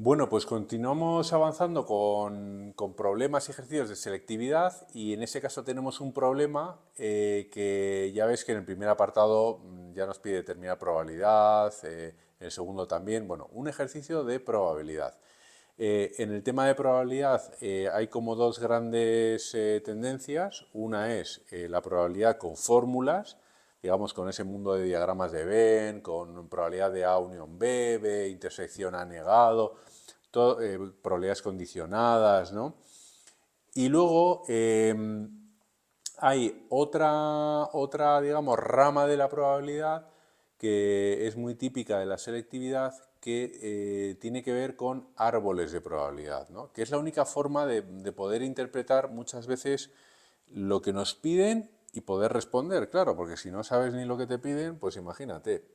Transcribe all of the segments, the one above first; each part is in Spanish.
Bueno, pues continuamos avanzando con problemas y ejercicios de selectividad y en ese caso tenemos un problema que ya ves que en el primer apartado ya nos pide determinar probabilidad, en el segundo también, bueno, un ejercicio de probabilidad. En el tema de probabilidad hay como dos grandes tendencias. Una es la probabilidad con fórmulas, digamos con ese mundo de diagramas de Venn, con probabilidad de A unión B, B intersección A negado, probabilidades condicionadas, ¿no? Y luego hay otra, digamos, rama de la probabilidad que es muy típica de la selectividad que tiene que ver con árboles de probabilidad, ¿no? Que es la única forma de poder interpretar muchas veces lo que nos piden y poder responder, claro, porque si no sabes ni lo que te piden, pues imagínate.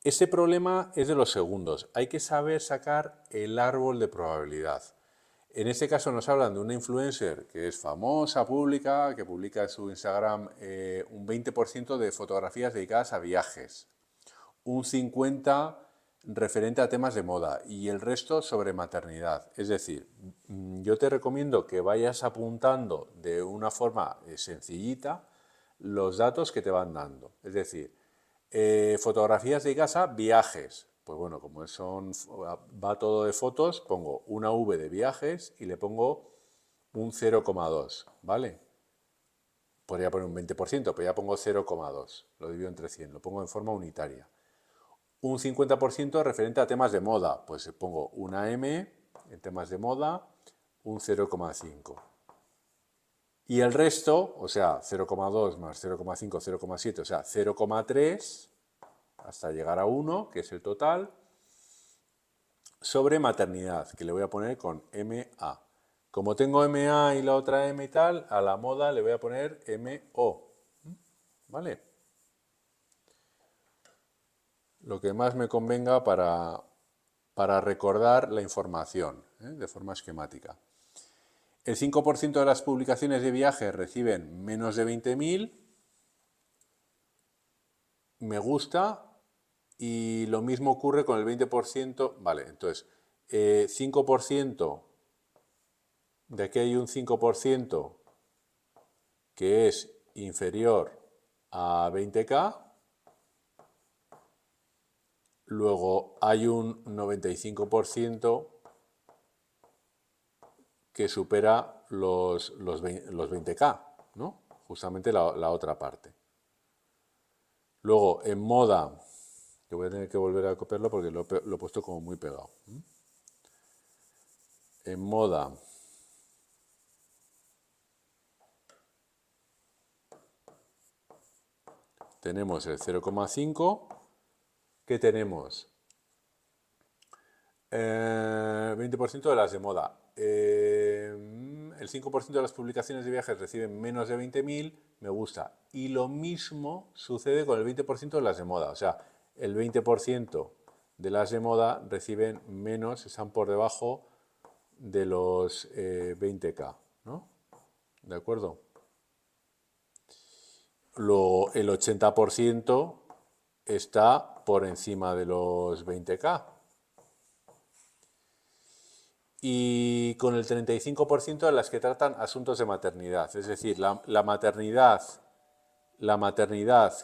Ese problema es de los segundos. Hay que saber sacar el árbol de probabilidad. En este caso nos hablan de una influencer que es famosa, pública, que publica en su Instagram un 20% de fotografías dedicadas a viajes, un 50% referente a temas de moda y el resto sobre maternidad. Es decir, yo te recomiendo que vayas apuntando de una forma sencillita los datos que te van dando. Es decir, fotografías de casa, viajes. Pues bueno, como va todo de fotos, pongo una V de viajes y le pongo un 0,2, ¿vale? Podría poner un 20%, pero ya pongo 0,2. Lo divido entre 100, lo pongo en forma unitaria. Un 50% referente a temas de moda, pues pongo una M en temas de moda, un 0,5. Y el resto, o sea, 0,2 más 0,5, 0,7, o sea, 0,3 hasta llegar a 1, que es el total, sobre maternidad, que le voy a poner con MA. Como tengo MA y la otra M y tal, a la moda le voy a poner MO. ¿Vale? Lo que más me convenga para recordar la información de forma esquemática. El 5% de las publicaciones de viajes reciben menos de 20.000. Me gusta. Y lo mismo ocurre con el 20%. Vale, entonces, 5%, de aquí hay un 5% que es inferior a 20K. Luego hay un 95% que supera los 20K, ¿no? Justamente la otra parte. Luego, en moda, que voy a tener que volver a copiarlo porque lo he puesto como muy pegado. En moda tenemos el 0,5, que tenemos 20% de las de moda. El 5% de las publicaciones de viajes reciben menos de 20.000, me gusta. Y lo mismo sucede con el 20% de las de moda. O sea, el 20% de las de moda reciben menos, están por debajo de los 20K, ¿no? ¿De acuerdo? Luego el 80% está por encima de los 20K. Y con el 35% de las que tratan asuntos de maternidad. Es decir, la maternidad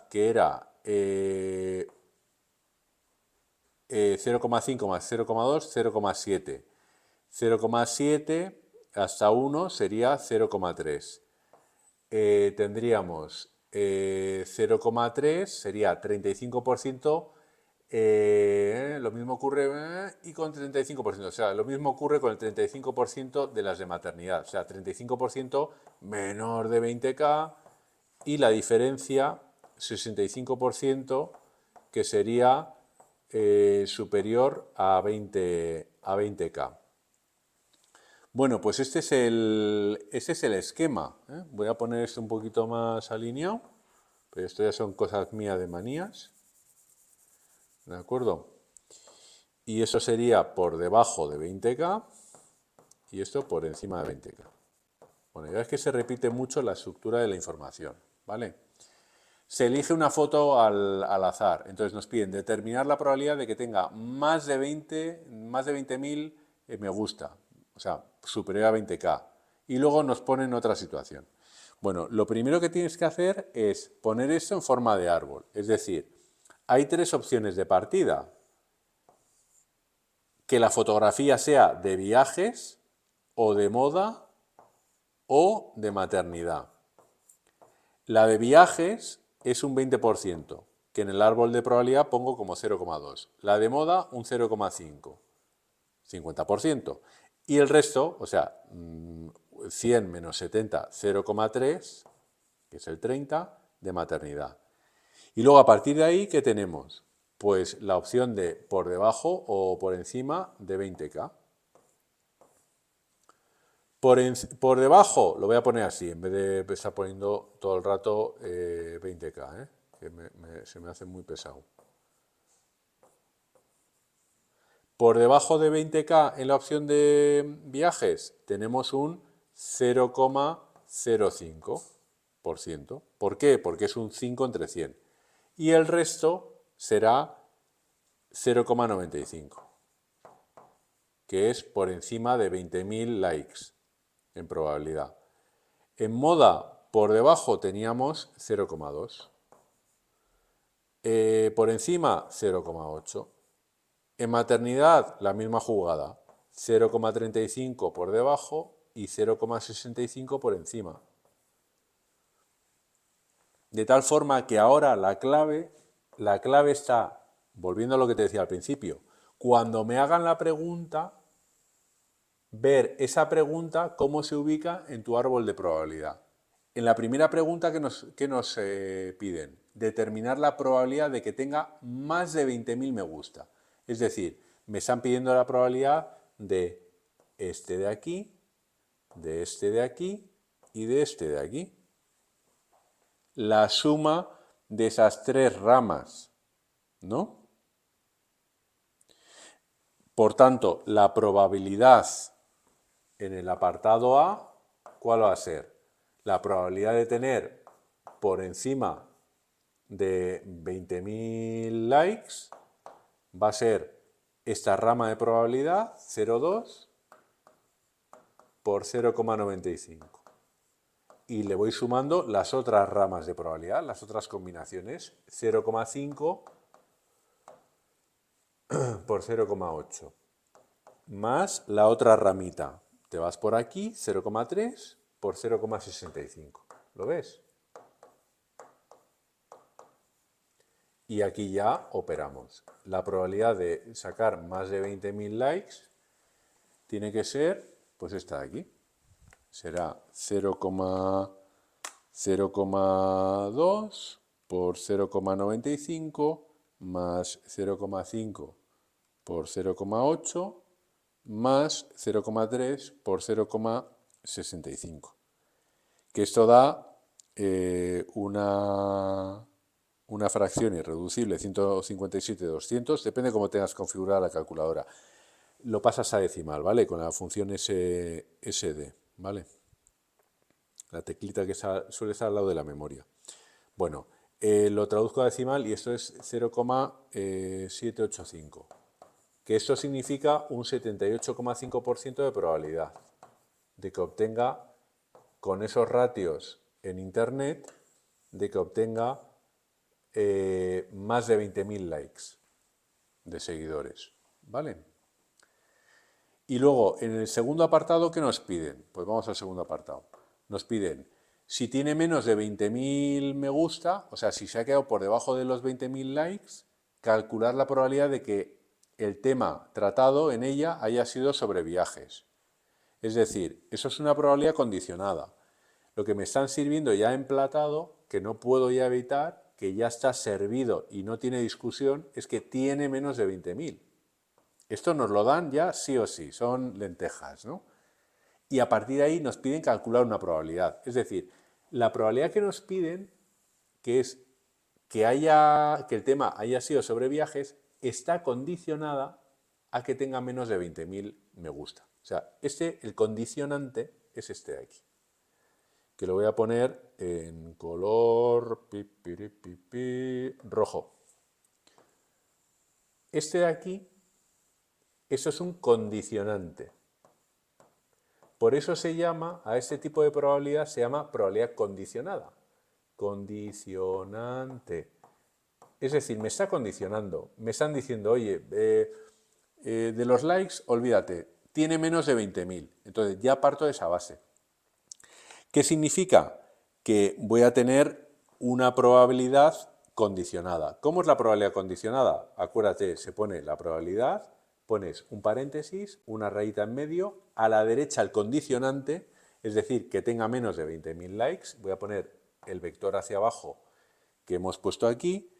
que era 0,5 más 0,2, 0,7. 0,7 hasta 1 sería 0,3. Tendríamos 0,3, sería 35%. Lo mismo ocurre y con 35%, o sea, lo mismo ocurre con el 35% de las de maternidad, o sea, 35% menor de 20K y la diferencia 65% que sería superior a 20K. Bueno, pues este es el esquema. Voy a poner esto un poquito más alineado, pero esto ya son cosas mías de manías. ¿De acuerdo? Y eso sería por debajo de 20K y esto por encima de 20K. Bueno, ya es que se repite mucho la estructura de la información, ¿vale? Se elige una foto al azar, entonces nos piden determinar la probabilidad de que tenga más de 20.000 me gusta, o sea, superior a 20K. Y luego nos ponen otra situación. Bueno, lo primero que tienes que hacer es poner esto en forma de árbol, es decir, hay tres opciones de partida. Que la fotografía sea de viajes o de moda o de maternidad. La de viajes es un 20%, que en el árbol de probabilidad pongo como 0,2. La de moda un 0,5, 50%. Y el resto, o sea, 100 menos 70, 0,3, que es el 30, de maternidad. Y luego a partir de ahí, ¿qué tenemos? Pues la opción de por debajo o por encima de 20K. Por debajo lo voy a poner así, en vez de estar poniendo todo el rato 20K, que se me hace muy pesado. Por debajo de 20K en la opción de viajes tenemos un 0,05%. ¿Por qué? Porque es un 5 entre 100. Y el resto será 0,95, que es por encima de 20.000 likes en probabilidad. En moda, por debajo teníamos 0,2. Por encima, 0,8. En maternidad, la misma jugada. 0,35 por debajo y 0,65 por encima. De tal forma que ahora la clave está, volviendo a lo que te decía al principio, cuando me hagan la pregunta, ver esa pregunta cómo se ubica en tu árbol de probabilidad. En la primera pregunta que nos piden, determinar la probabilidad de que tenga más de 20.000 me gusta. Es decir, me están pidiendo la probabilidad de este de aquí, de este de aquí y de este de aquí. La suma de esas tres ramas, ¿no? Por tanto, la probabilidad en el apartado A, ¿cuál va a ser? La probabilidad de tener por encima de 20.000 likes va a ser esta rama de probabilidad, 0,2 por 0,95. Y le voy sumando las otras ramas de probabilidad, las otras combinaciones, 0,5 por 0,8, más la otra ramita. Te vas por aquí, 0,3 por 0,65. ¿Lo ves? Y aquí ya operamos. La probabilidad de sacar más de 20.000 likes tiene que ser, pues esta de aquí. Será 0,2 por 0,95 más 0,5 por 0,8 más 0,3 por 0,65. Que esto da una fracción irreducible, 157/200, depende de cómo tengas configurada la calculadora. Lo pasas a decimal, ¿vale? Con la función SD, ¿vale? La teclita que suele estar al lado de la memoria. Bueno, lo traduzco a decimal y esto es 0,785. Que esto significa un 78,5% de probabilidad de que obtenga, con esos ratios en Internet, de que obtenga más de 20.000 likes de seguidores, ¿vale? Y luego, en el segundo apartado, ¿qué nos piden? Pues vamos al segundo apartado. Nos piden, si tiene menos de 20.000 me gusta, o sea, si se ha quedado por debajo de los 20.000 likes, calcular la probabilidad de que el tema tratado en ella haya sido sobre viajes. Es decir, eso es una probabilidad condicionada. Lo que me están sirviendo ya emplatado, que no puedo ya evitar, que ya está servido y no tiene discusión, es que tiene menos de 20.000. Esto nos lo dan ya sí o sí, son lentejas, ¿no? Y a partir de ahí nos piden calcular una probabilidad. Es decir, la probabilidad que nos piden, que es que el tema haya sido sobre viajes, está condicionada a que tenga menos de 20.000 me gusta. O sea, el condicionante es este de aquí. que lo voy a poner en color rojo. Este de aquí, eso es un condicionante. Por eso se llama, a este tipo de probabilidad se llama probabilidad condicionada. Condicionante. Es decir, me está condicionando. Me están diciendo, oye, de los likes, olvídate, tiene menos de 20.000. Entonces ya parto de esa base. ¿Qué significa? Que voy a tener una probabilidad condicionada. ¿Cómo es la probabilidad condicionada? Acuérdate, se pone la probabilidad, pones un paréntesis, una rayita en medio, a la derecha el condicionante, es decir, que tenga menos de 20.000 likes, voy a poner el vector hacia abajo que hemos puesto aquí,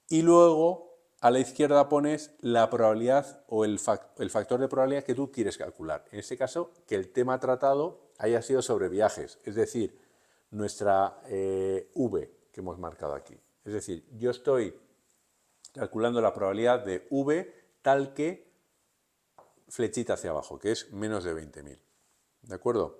y luego a la izquierda pones la probabilidad o el factor de probabilidad que tú quieres calcular. En este caso, que el tema tratado haya sido sobre viajes, es decir, nuestra V que hemos marcado aquí. Es decir, yo estoy calculando la probabilidad de V tal que flechita hacia abajo, que es menos de 20.000. ¿De acuerdo?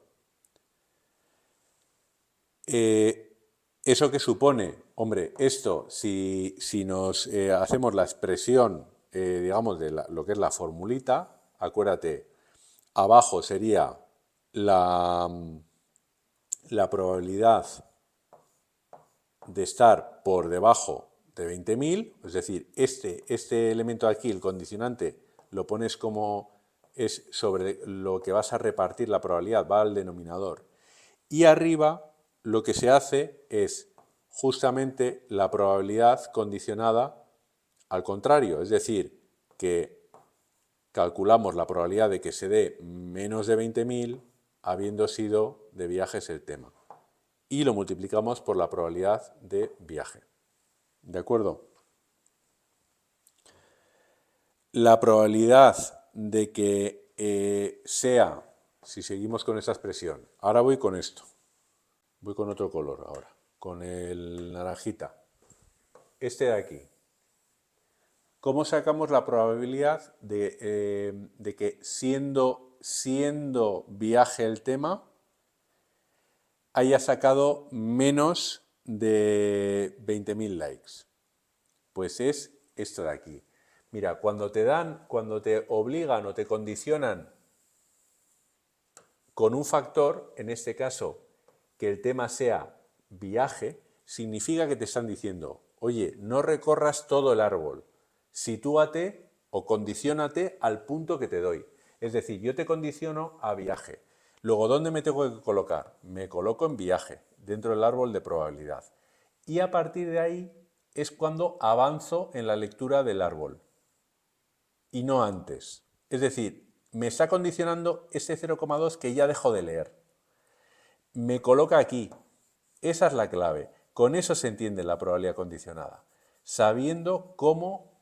¿Eso qué supone? Hombre, esto, si nos hacemos la expresión, digamos, de lo que es la formulita, acuérdate, abajo sería la probabilidad de estar por debajo de 20.000, es decir, este elemento aquí, el condicionante, lo pones como es sobre lo que vas a repartir la probabilidad, va al denominador. Y arriba lo que se hace es justamente la probabilidad condicionada al contrario, es decir, que calculamos la probabilidad de que se dé menos de 20.000 habiendo sido de viajes el tema. Y lo multiplicamos por la probabilidad de viaje. ¿De acuerdo? La probabilidad de que sea, si seguimos con esta expresión, ahora voy con esto, voy con otro color ahora, con el naranjita, este de aquí. ¿Cómo sacamos la probabilidad de que siendo viaje el tema, haya sacado menos de 20.000 likes? Pues es esto de aquí. Mira, cuando te obligan o te condicionan con un factor, en este caso, que el tema sea viaje, significa que te están diciendo, oye, no recorras todo el árbol, sitúate o condiciónate al punto que te doy. Es decir, yo te condiciono a viaje. Luego, ¿dónde me tengo que colocar? Me coloco en viaje, dentro del árbol de probabilidad. Y a partir de ahí es cuando avanzo en la lectura del árbol. Y no antes. Es decir, me está condicionando ese 0,2 que ya dejo de leer. Me coloca aquí. Esa es la clave. Con eso se entiende la probabilidad condicionada. Sabiendo cómo,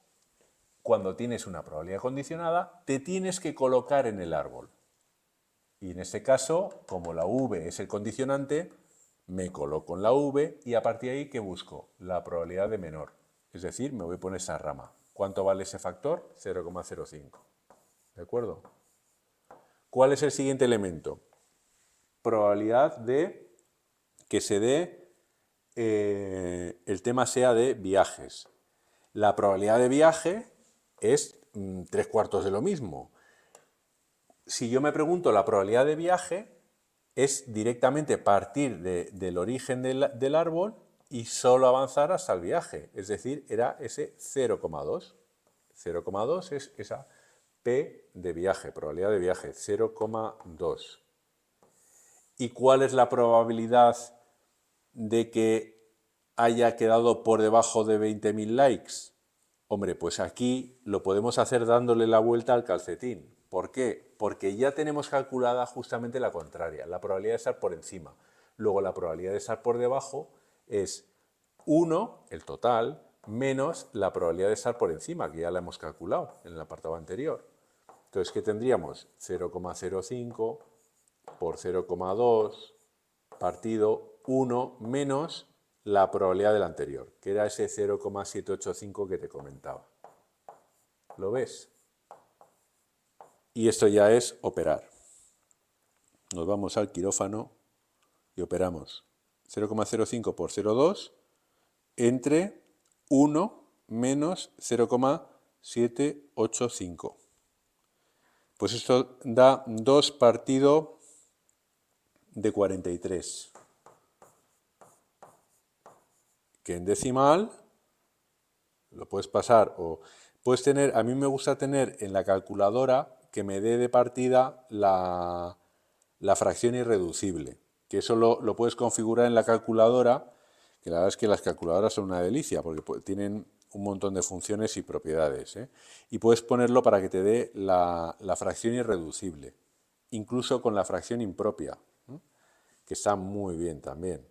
cuando tienes una probabilidad condicionada, te tienes que colocar en el árbol. Y en este caso, como la V es el condicionante, me coloco en la V y a partir de ahí, ¿qué busco? La probabilidad de menor. Es decir, me voy a poner esa rama. ¿Cuánto vale ese factor? 0,05. ¿De acuerdo? ¿Cuál es el siguiente elemento? Probabilidad de que se dé, el tema sea de viajes. La probabilidad de viaje es 3/4 de lo mismo. Si yo me pregunto la probabilidad de viaje, es directamente partir del origen del árbol y solo avanzar hasta el viaje. Es decir, era ese 0,2. 0,2 es esa P de viaje, probabilidad de viaje, 0,2. ¿Y cuál es la probabilidad de que haya quedado por debajo de 20.000 likes? Hombre, pues aquí lo podemos hacer dándole la vuelta al calcetín. ¿Por qué? Porque ya tenemos calculada justamente la contraria, la probabilidad de estar por encima. Luego la probabilidad de estar por debajo es 1, el total, menos la probabilidad de estar por encima, que ya la hemos calculado en el apartado anterior. Entonces, ¿qué tendríamos? 0,05 por 0,2 partido 1 menos la probabilidad del anterior, que era ese 0,785 que te comentaba. ¿Lo ves? Y esto ya es operar. Nos vamos al quirófano y operamos 0,05 por 0,2 entre 1 menos 0,785. Pues esto da 2 partido de 43, que en decimal lo puedes pasar o puedes tener, a mí me gusta tener en la calculadora que me dé de partida la fracción irreducible, que eso lo puedes configurar en la calculadora, que la verdad es que las calculadoras son una delicia porque tienen un montón de funciones y propiedades, ¿eh? Y puedes ponerlo para que te dé la fracción irreducible, incluso con la fracción impropia, ¿eh? Que está muy bien también.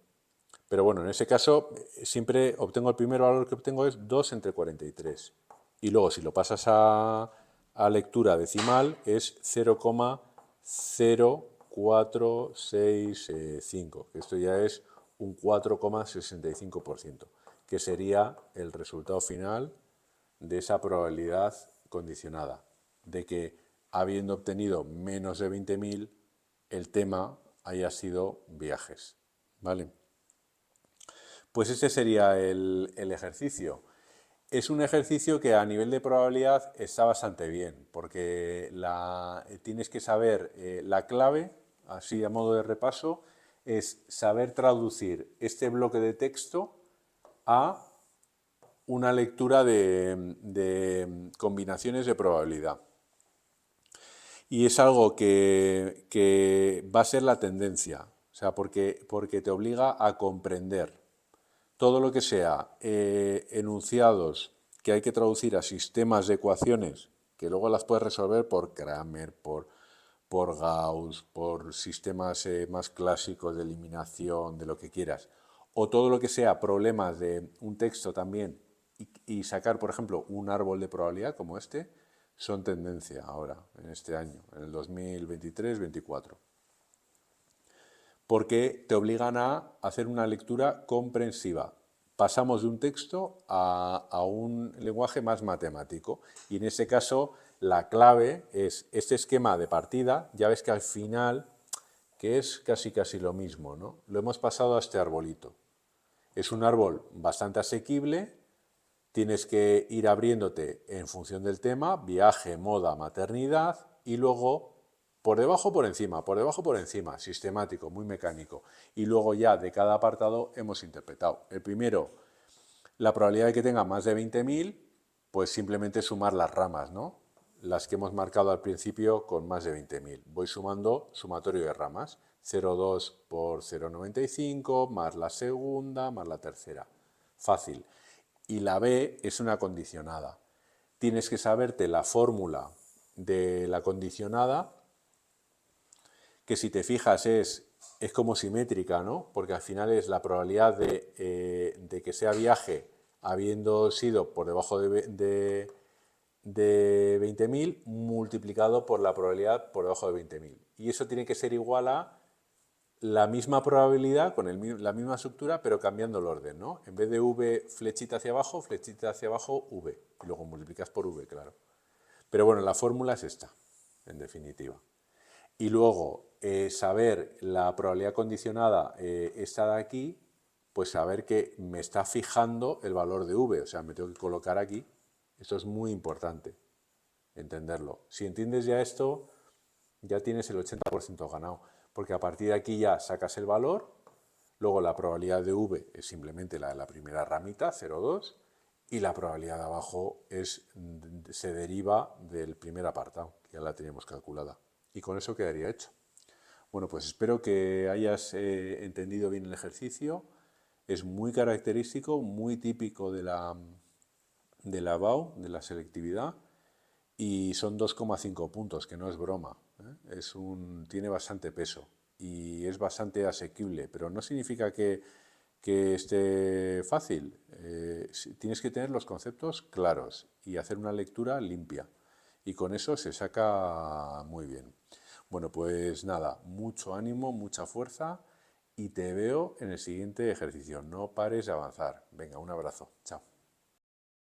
Pero bueno, en ese caso siempre obtengo el primer valor que obtengo es 2 entre 43. Y luego si lo pasas a lectura decimal es 0,0465, que esto ya es un 4,65%, que sería el resultado final de esa probabilidad condicionada, de que habiendo obtenido menos de 20.000, el tema haya sido viajes. ¿Vale? Pues este sería el ejercicio. Es un ejercicio que a nivel de probabilidad está bastante bien, porque tienes que saber la clave, así a modo de repaso, es saber traducir este bloque de texto a una lectura de combinaciones de probabilidad. Y es algo que va a ser la tendencia, o sea, porque te obliga a comprender todo lo que sea enunciados que hay que traducir a sistemas de ecuaciones, que luego las puedes resolver por Cramer, por Gauss, por sistemas más clásicos de eliminación, de lo que quieras, o todo lo que sea problemas de un texto también y sacar, por ejemplo, un árbol de probabilidad como este, son tendencia ahora, en este año, en el 2023-24. Porque te obligan a hacer una lectura comprensiva. Pasamos de un texto a un lenguaje más matemático y en ese caso la clave es este esquema de partida. Ya ves que al final, que es casi lo mismo, ¿no? Lo hemos pasado a este arbolito. Es un árbol bastante asequible, tienes que ir abriéndote en función del tema, viaje, moda, maternidad y luego por debajo, por encima, sistemático, muy mecánico. Y luego ya de cada apartado hemos interpretado. El primero, la probabilidad de que tenga más de 20.000, pues simplemente sumar las ramas, ¿no? Las que hemos marcado al principio con más de 20.000. Voy sumando sumatorio de ramas. 0,2 por 0,95, más la segunda, más la tercera. Fácil. Y la B es una condicionada. Tienes que saberte la fórmula de la condicionada, que si te fijas es como simétrica, ¿no? Porque al final es la probabilidad de que sea viaje habiendo sido por debajo de 20.000 multiplicado por la probabilidad por debajo de 20.000. Y eso tiene que ser igual a la misma probabilidad con la misma estructura, pero cambiando el orden, ¿no? En vez de V flechita hacia abajo, V. Y luego multiplicas por V, claro. Pero bueno, la fórmula es esta, en definitiva. Y luego, saber la probabilidad condicionada, esta de aquí, pues saber que me está fijando el valor de V, o sea, me tengo que colocar aquí. Esto es muy importante, entenderlo. Si entiendes ya esto, ya tienes el 80% ganado, porque a partir de aquí ya sacas el valor, luego la probabilidad de V es simplemente la de la primera ramita, 0,2, y la probabilidad de abajo se deriva del primer apartado, que ya la tenemos calculada. Y con eso quedaría hecho. Bueno, pues espero que hayas entendido bien el ejercicio. Es muy característico, muy típico de la BAU, de la selectividad, y son 2,5 puntos, que no es broma, ¿eh? Tiene bastante peso y es bastante asequible, pero no significa que esté fácil. Tienes que tener los conceptos claros y hacer una lectura limpia, y con eso se saca muy bien. Bueno, pues nada, mucho ánimo, mucha fuerza y te veo en el siguiente ejercicio. No pares de avanzar. Venga, un abrazo. Chao.